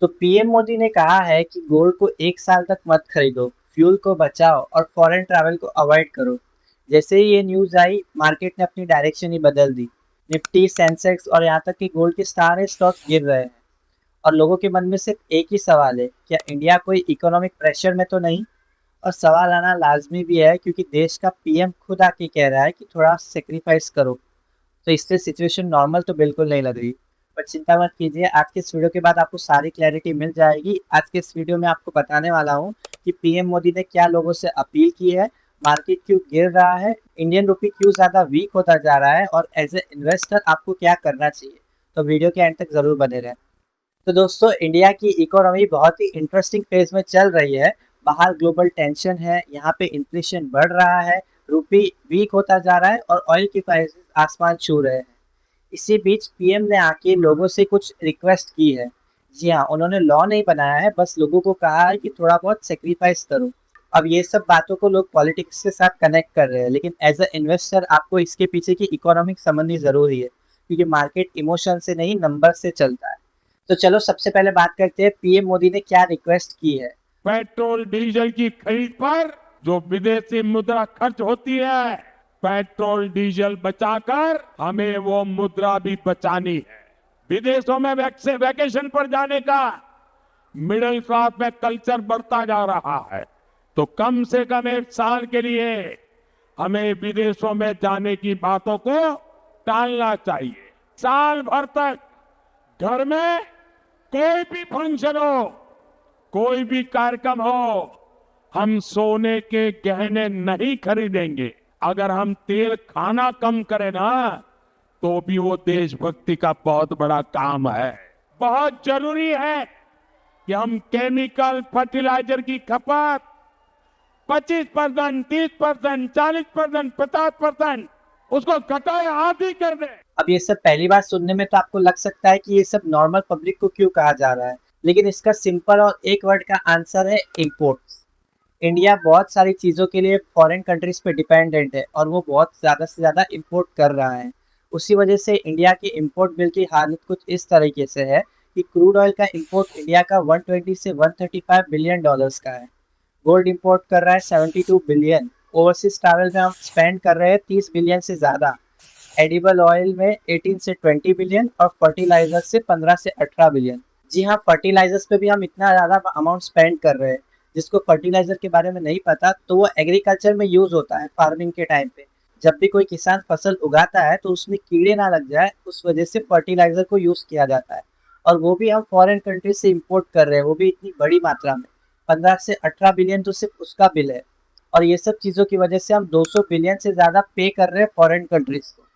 तो पीएम मोदी ने कहा है कि गोल्ड को 1 साल तक मत खरीदो, फ्यूल को बचाओ और फॉरेन ट्रैवल को अवॉइड करो। जैसे ही ये न्यूज़ आई, मार्केट ने अपनी डायरेक्शन ही बदल दी। निफ्टी, सेंसेक्स और यहाँ तक कि गोल्ड के सारे स्टॉक गिर रहे हैं। और लोगों के मन में सिर्फ एक ही सवाल है, क्या इंडिया कोई इकोनॉमिक प्रेशर में तो नहीं? और सवाल आना लाजमी भी है, क्योंकि देश का पीएम खुद आके कह रहा है कि थोड़ा सेक्रीफाइस करो। तो इससे सिचुएशन नॉर्मल तो बिल्कुल नहीं लग रही। पर चिंता मत कीजिए, आज के इस वीडियो के बाद आपको सारी क्लैरिटी मिल जाएगी। आज के इस वीडियो में आपको बताने वाला हूँ कि पीएम मोदी ने क्या लोगों से अपील की है, मार्केट क्यों गिर रहा है, इंडियन रुपी क्यों ज़्यादा वीक होता जा रहा है और एज ए इन्वेस्टर आपको क्या करना चाहिए। तो वीडियो के एंड तक ज़रूर बने रहें। तो दोस्तों, इंडिया की इकोनॉमी बहुत ही इंटरेस्टिंग फेज में चल रही है। बाहर ग्लोबल टेंशन है, यहाँ पे इन्फ्लेशन बढ़ रहा है, रुपी वीक होता जा रहा है और ऑयल की प्राइसेस आसमान छू रहे हैं। इसी बीच पीएम ने आके लोगों से कुछ रिक्वेस्ट की है। जी हाँ, उन्होंने लॉ नहीं बनाया है, बस लोगों को कहा है कि थोड़ा बहुत सेक्रीफाइस करो। अब ये सब बातों को लोग पॉलिटिक्स के साथ कनेक्ट कर रहे हैं, लेकिन एज अ इन्वेस्टर आपको इसके पीछे की इकोनॉमिक समझनी जरूरी है, क्योंकि मार्केट इमोशन से नहीं, नंबर से चलता है। तो चलो सबसे पहले बात करते हैं पीएम मोदी ने क्या रिक्वेस्ट की है। पेट्रोल डीजल की खरीद पर जो विदेशी मुद्रा खर्च होती है, पेट्रोल डीजल बचाकर हमें वो मुद्रा भी बचानी है। विदेशों में वैकेशन पर जाने का मिडिल क्लास में कल्चर बढ़ता जा रहा है, तो कम से कम 1 साल के लिए हमें विदेशों में जाने की बातों को टालना चाहिए। साल भर तक घर में कोई भी फंक्शन हो, कोई भी कार्यक्रम हो, हम सोने के गहने नहीं खरीदेंगे। अगर हम तेल खाना कम करें ना, तो भी वो देशभक्ति का बहुत बड़ा काम है। बहुत जरूरी है कि हम केमिकल फर्टिलाइजर की खपत 25%, 30%, 40%, 50% उसको घटाए आधी कर दें। अब ये सब पहली बार सुनने में तो आपको लग सकता है कि ये सब नॉर्मल पब्लिक को क्यों कहा जा रहा है, लेकिन इसका सिंपल और एक वर्ड का आंसर है इम्पोर्ट्स। इंडिया बहुत सारी चीज़ों के लिए फॉरेन कंट्रीज पे डिपेंडेंट है और वो बहुत ज़्यादा से ज़्यादा इंपोर्ट कर रहा है। उसी वजह से इंडिया की इंपोर्ट बिल की हालत कुछ इस तरीके से है कि क्रूड ऑयल का इंपोर्ट इंडिया का 120 से 135 बिलियन डॉलर्स का है। गोल्ड इंपोर्ट कर रहा है 72 बिलियन। ओवरसीज ट्रैवल में हम स्पेंड कर रहे हैं 30 बिलियन से ज़्यादा। एडिबल ऑयल में 18 से 20 बिलियन और फर्टिलाइजर से 15 से 18 बिलियन। जी हाँ, फर्टिलाइजर्स पे भी हम इतना ज़्यादा अमाउंट स्पेंड कर रहे हैं। जिसको फर्टिलाइजर के बारे में नहीं पता, तो वो एग्रीकल्चर में यूज़ होता है फार्मिंग के टाइम पे। जब भी कोई किसान फसल उगाता है तो उसमें कीड़े ना लग जाए, उस वजह से फर्टिलाइजर को यूज़ किया जाता है। और वो भी हम फॉरेन कंट्री से इम्पोर्ट कर रहे हैं, वो भी इतनी बड़ी मात्रा में। 15 से 18 बिलियन तो सिर्फ उसका बिल है। और ये सब चीज़ों की वजह से हम 200 बिलियन से ज़्यादा पे कर रहे हैं फॉरेन कंट्रीज को।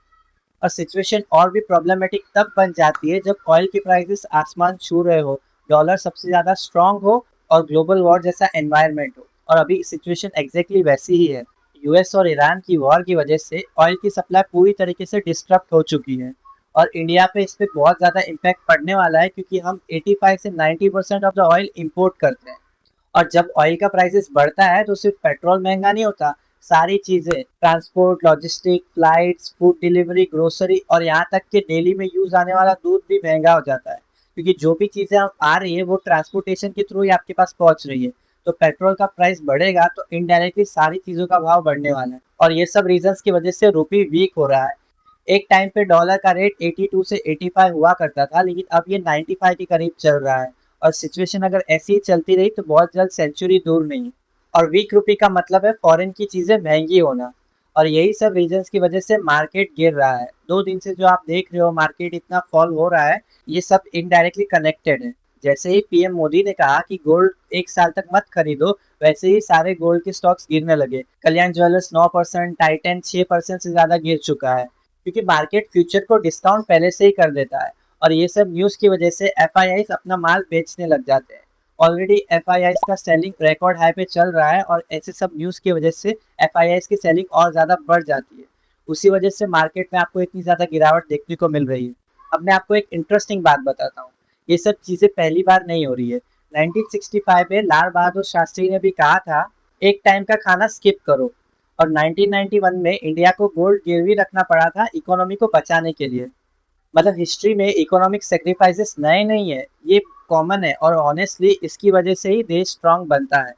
और सिचुएशन और भी प्रॉब्लमेटिक तब बन जाती है जब ऑयल की प्राइसेस आसमान छू रहे हो, डॉलर सबसे ज़्यादा स्ट्रांग हो और ग्लोबल वॉर जैसा एनवायरनमेंट हो। और अभी सिचुएशन एग्जैक्टली वैसी ही है। यूएस और ईरान की वॉर की वजह से ऑयल की सप्लाई पूरी तरीके से डिस्टर्ब हो चुकी है। और इंडिया पे इस पर बहुत ज़्यादा इम्पैक्ट पड़ने वाला है, क्योंकि हम 85 से 90% ऑफ द ऑयल इम्पोर्ट करते हैं। और जब ऑयल का प्राइसेस बढ़ता है तो सिर्फ पेट्रोल महंगा नहीं होता, सारी चीज़ें, transport, logistic, flights, food delivery, grocery और यहाँ तक कि डेली में यूज़ आने वाला दूध भी महंगा हो जाता है। क्योंकि जो भी चीज़ें आप आ रही है वो ट्रांसपोर्टेशन के थ्रू ही आपके पास पहुँच रही है। तो पेट्रोल का प्राइस बढ़ेगा तो इनडायरेक्टली सारी चीज़ों का भाव बढ़ने वाला है। और ये सब रीजंस की वजह से रुपी वीक हो रहा है। एक टाइम पे डॉलर का रेट 82 से 85 हुआ करता था, लेकिन अब ये 95 के करीब चल रहा है। और सिचुएशन अगर ऐसी ही चलती रही तो बहुत जल्द सेंचुरी दूर नहीं। और वीक रुपी का मतलब है फॉरेन की चीज़ें महंगी होना। और यही सब रीजंस की वजह से मार्केट गिर रहा है। 2 दिन से जो आप देख रहे हो मार्केट इतना फॉल हो रहा है, ये सब इनडायरेक्टली कनेक्टेड है। जैसे ही पीएम मोदी ने कहा कि गोल्ड 1 साल तक मत खरीदो, वैसे ही सारे गोल्ड के स्टॉक्स गिरने लगे। कल्याण ज्वेलर्स 9%, टाइटन 6% से ज़्यादा गिर चुका है, क्योंकि मार्केट फ्यूचर को डिस्काउंट पहले से ही कर देता है। और ये सब न्यूज़ की वजह से एफआईआईज अपना माल बेचने लग जाते हैं। ऑलरेडी एफआईआईज का सेलिंग रिकॉर्ड हाई पे चल रहा है और ऐसे सब न्यूज़ की वजह से एफआईआईज की सेलिंग और ज़्यादा बढ़ जाती है। उसी वजह से मार्केट में आपको इतनी ज़्यादा गिरावट देखने को मिल रही है। अब मैं आपको एक इंटरेस्टिंग बात बताता हूँ। ये सब चीज़ें पहली बार नहीं हो रही है। 1965 में लाल बहादुर शास्त्री ने भी कहा था, एक टाइम का खाना स्किप करो। और 1991 में इंडिया को गोल्ड गिरवी रखना पड़ा था इकोनॉमी को बचाने के लिए। मतलब हिस्ट्री में इकोनॉमिक सेक्रीफाइसेस नए नहीं है, ये कॉमन है और ऑनेस्टली इसकी वजह से ही देश स्ट्रांग बनता है।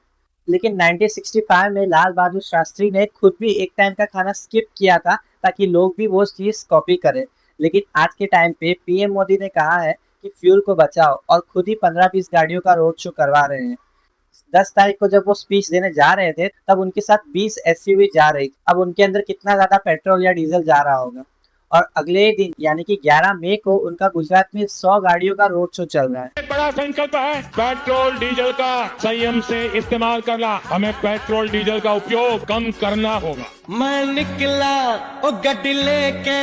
लेकिन 1965 में लाल बहादुर शास्त्री ने खुद भी एक टाइम का खाना स्किप किया था ताकि लोग भी वो चीज़ कॉपी करें। लेकिन आज के टाइम पे पीएम मोदी ने कहा है कि फ्यूल को बचाओ और खुद ही 15-20 गाड़ियों का रोड शो करवा रहे हैं। 10 तारीख को जब वो स्पीच देने जा रहे थे तब उनके साथ 20 एसयूवी जा रही थी। अब उनके अंदर कितना ज़्यादा पेट्रोल या डीजल जा रहा होगा। और अगले ही दिन यानी कि 11 मई को उनका गुजरात में 100 गाड़ियों का रोड शो चल रहा है। एक बड़ा संकल्प है पेट्रोल डीजल का संयम से इस्तेमाल करना। हमें पेट्रोल डीजल का उपयोग कम करना होगा। मैं निकला ओ गड्डी लेके,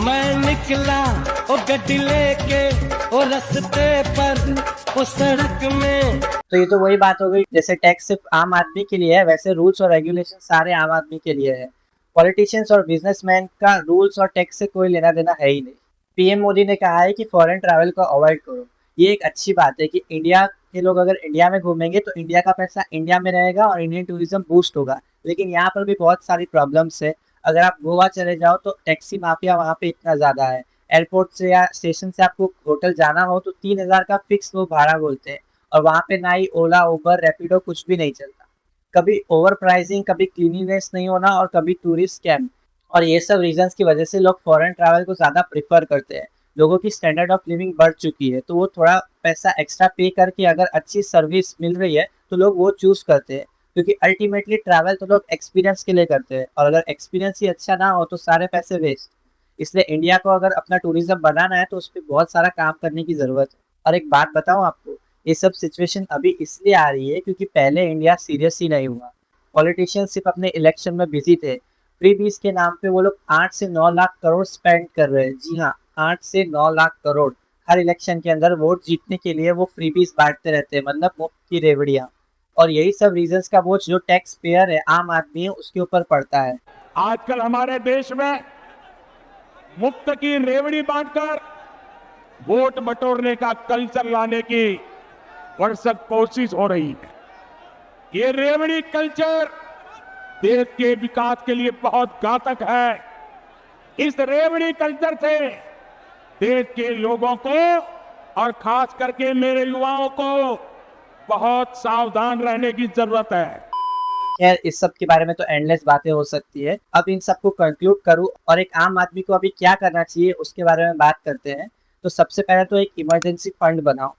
मैं निकला ओ गड्डी लेके, ओ रस्ते पर ओ सड़क में। तो ये तो वही बात हो गई, जैसे टैक्स सिर्फ आम आदमी के लिए है वैसे रूल्स और रेगुलेशन सारे आम आदमी के लिए है। पॉलिटिशियंस और बिजनेसमैन का रूल्स और टैक्स से कोई लेना देना है ही नहीं। पीएम मोदी ने कहा है कि फॉरेन ट्रैवल को अवॉइड करो। ये एक अच्छी बात है कि इंडिया के लोग अगर इंडिया में घूमेंगे तो इंडिया का पैसा इंडिया में रहेगा और इंडियन टूरिज्म बूस्ट होगा। लेकिन यहाँ पर भी बहुत सारी प्रॉब्लम्स है। अगर आप गोवा चले जाओ तो टैक्सी माफिया वहाँ पे इतना ज़्यादा है। एयरपोर्ट से या स्टेशन से आपको होटल जाना हो तो 3,000 का फिक्स वो भाड़ा बोलते हैं और वहाँ पे ना ही ओला, उबर, रैपिडो कुछ भी नहीं चलता। कभी ओवर प्राइसिंग, कभी क्लीनिनेस नहीं होना और कभी टूरिस्ट स्कैम। और ये सब रीजंस की वजह से लोग फॉरेन ट्रैवल को ज़्यादा प्रेफर करते हैं। लोगों की स्टैंडर्ड ऑफ लिविंग बढ़ चुकी है तो वो थोड़ा पैसा एक्स्ट्रा पे करके अगर अच्छी सर्विस मिल रही है तो लोग वो चूज़ करते हैं, क्योंकि अल्टीमेटली ट्रैवल तो लोग एक्सपीरियंस के लिए करते हैं और अगर एक्सपीरियंस ही अच्छा ना हो तो सारे पैसे वेस्ट। इसलिए इंडिया को अगर अपना टूरिज्म बनाना है तो उस पर बहुत सारा काम करने की ज़रूरत है। और एक बात बताऊँ आपको, ये सब सिचुएशन अभी इसलिए आ रही है क्योंकि पहले इंडिया सीरियस ही नहीं हुआ। पॉलिटिशियंस सिर्फ अपने इलेक्शन में बिजी थे। फ्रीबीज के नाम पे वो लोग 8 से 9 लाख करोड़ स्पेंड कर रहे हैं। जी हाँ, 8 से 9 लाख करोड़ हर इलेक्शन के अंदर वोट जीतने के लिए वो फ्रीबीज बांटते रहते हैं, मतलब मुफ्त की रेवड़ियाँ। और यही सब रीजंस का बोझ जो टैक्स पेयर है, आम आदमी है, उसके ऊपर पड़ता है। आजकल हमारे देश में मुफ्त की रेवड़ी बांटकर वोट बटोरने का कल्चर लाने की भरसक कोशिश हो रही है। ये रेवड़ी कल्चर देश के विकास के लिए बहुत घातक है। इस रेवड़ी कल्चर से देश के लोगों को और खास करके मेरे युवाओं को बहुत सावधान रहने की जरूरत है। खैर, इस सब के बारे में तो एंडलेस बातें हो सकती है। अब इन सबको कंक्लूड करूं और एक आम आदमी को अभी क्या करना चाहिए उसके बारे में बात करते हैं। तो सबसे पहले तो एक इमरजेंसी फंड बनाओ।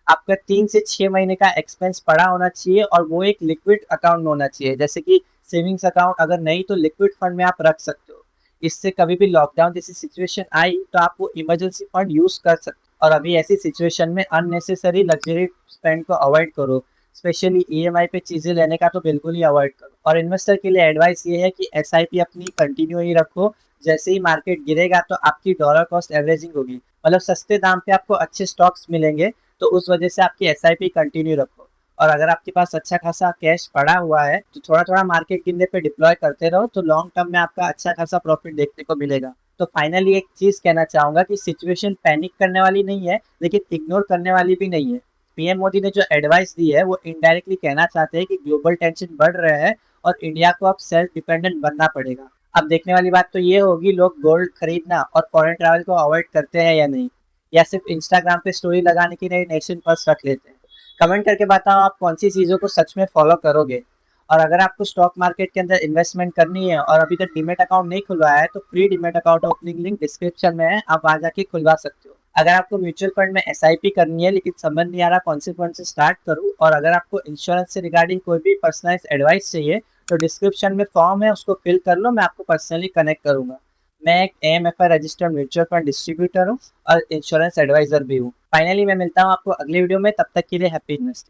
आपका 3 से 6 महीने का एक्सपेंस पड़ा होना चाहिए और वो एक लिक्विड अकाउंट होना चाहिए, जैसे कि सेविंग्स अकाउंट। अगर नहीं तो लिक्विड फंड में आप रख सकते हो। इससे कभी भी लॉकडाउन जैसी सिचुएशन आई तो आप वो इमरजेंसी फंड यूज कर सकते हो। और अभी ऐसी सिचुएशन में अननेसेसरी लग्जरी स्पेंड को अवॉइड करो। स्पेशली ईएमआई पे चीज़ें लेने का तो बिल्कुल ही अवॉइड करो। और इन्वेस्टर के लिए एडवाइस ये है कि एसआईपी अपनी कंटिन्यू ही रखो। जैसे ही मार्केट गिरेगा तो आपकी डॉलर कॉस्ट एवरेजिंग होगी, मतलब सस्ते दाम पे आपको अच्छे स्टॉक्स मिलेंगे, तो उस वजह से आपकी एसआईपी कंटिन्यू रखो। और अगर आपके पास अच्छा खासा कैश पड़ा हुआ है तो थोड़ा थोड़ा मार्केट गिरने पे डिप्लॉय करते रहो, तो लॉन्ग टर्म में आपका अच्छा खासा प्रॉफिट देखने को मिलेगा। तो फाइनली एक चीज़ कहना चाहूँगा कि सिचुएशन पैनिक करने वाली नहीं है, लेकिन इग्नोर करने वाली भी नहीं है। पीएम मोदी ने जो एडवाइस दी है वो इनडायरेक्टली कहना चाहते हैं कि ग्लोबल टेंशन बढ़ रहे हैं और इंडिया को अब सेल्फ डिपेंडेंट बनना पड़ेगा। अब देखने वाली बात तो ये होगी, लोग गोल्ड खरीदना और फॉरेन ट्रैवल को अवॉइड करते हैं या नहीं, या सिर्फ इंस्टाग्राम पे स्टोरी लगाने की नई नेशन फर्स्ट रख लेते हैं। कमेंट करके बताओ आप कौन सी चीज़ों को सच में फॉलो करोगे। और अगर आपको स्टॉक मार्केट के अंदर इन्वेस्टमेंट करनी है और अभी तक डीमेट अकाउंट नहीं खुलवाया है तो free demat account opening link description में है, आप वहाँ जाके खुलवा सकते हो। अगर आपको म्यूचुअल फंड में एसआईपी करनी है लेकिन समझ नहीं आ रहा कौन से फंड से स्टार्ट करूँ, और अगर आपको इंश्योरेंस से रिगार्डिंग कोई भी पर्सनलाइज एडवाइस चाहिए तो डिस्क्रिप्शन में फॉर्म है, उसको फिल कर लो, मैं आपको पर्सनली कनेक्ट करूँगा। मैं एक AMFI registered mutual fund distributor हूँ और इंश्योरेंस एडवाइजर भी हूँ। फाइनली मैं मिलता हूँ आपको अगले वीडियो में, तब तक के लिए हैप्पी इन्वेस्टिंग।